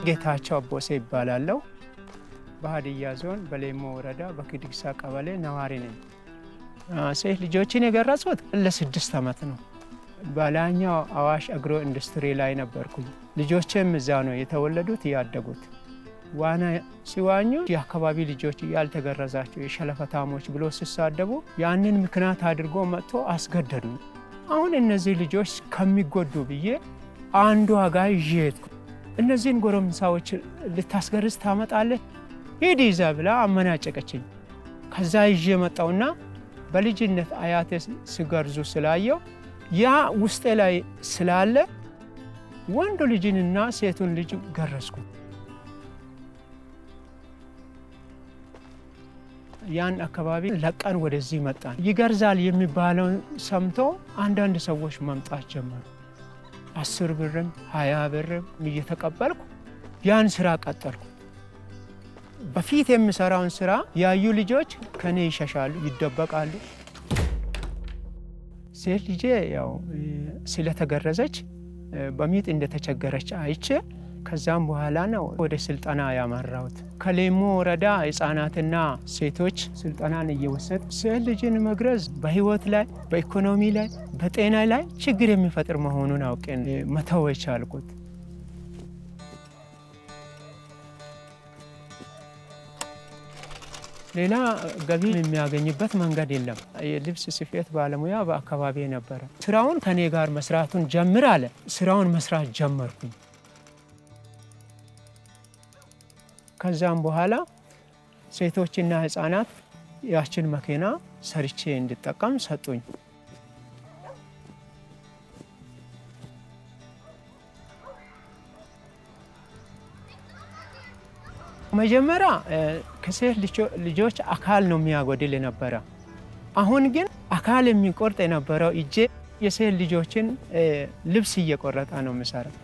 ጌታቸው አቦሴ ይባላለሁ። በሀዲያ ዞን በሌሞ ወረዳ በኪድግሳ ቀበሌ ነዋሪ ነኝ። ሴት ልጆችን የገረጹት ለ6 ዓመት ነው። በላይኛው አዋሽ አግሮ ኢንዱስትሪ ላይ ነበርኩኝ። ልጆችም እዛ ነው የተወለዱት ያደጉት። ዋና ሲዋኙ የአካባቢ ልጆች ያልተገረዛቸው የሸለፈታሞች ብሎ ሲሳደቡ ያንን ምክንያት አድርጎ መጥቶ አስገደዱ። አሁን እነዚህ ልጆች ከሚጎዱ ብዬ አንዱ ጋር ይዤ ሄድኩ። እነዚህን ጎረምሳዎች ልታስገርዝ ታመጣለህ ሂድ ይዛ ብላ አመናጨቀችኝ። ከዛ ይዤ መጣውና በልጅነት አያቴ ሲገርዙ ስላየው ያ ውስጤ ላይ ስላለ ወንዱ ልጅንና ሴቱን ልጅ ገረዝኩ። ያን አካባቢ ለቀን ወደዚህ መጣን። ይገርዛል የሚባለውን ሰምቶ አንዳንድ ሰዎች መምጣት ጀመሩ። 10 ብርም 20 ብርም እየተቀበልኩ ያን ስራ ቀጠልኩ። በፊት የምሰራውን ስራ ያዩ ልጆች ከኔ ይሸሻሉ፣ ይደበቃሉ። ሴት ልጄ ያው ስለተገረዘች በሚጥ እንደተቸገረች አይቼ ከዛም በኋላ ነው ወደ ስልጠና ያመራሁት። ከሌሞ ወረዳ ህፃናትና ሴቶች ስልጠናን እየወሰድ ሴት ልጅን መግረዝ በህይወት ላይ፣ በኢኮኖሚ ላይ፣ በጤና ላይ ችግር የሚፈጥር መሆኑን አውቄን መተው የቻልኩት። ሌላ ገቢ የሚያገኝበት መንገድ የለም። የልብስ ስፌት ባለሙያ በአካባቢ ነበረ። ስራውን ከኔ ጋር መስራቱን ጀምር አለ። ስራውን መስራት ጀመርኩኝ። ከዛም በኋላ ሴቶችና ህፃናት ያችን መኪና ሰርቼ እንድጠቀም ሰጡኝ። መጀመሪያ ከሴት ልጆች አካል ነው የሚያጎድል የነበረ። አሁን ግን አካል የሚቆርጥ የነበረው እጄ የሴት ልጆችን ልብስ እየቆረጠ ነው የሚሰራው።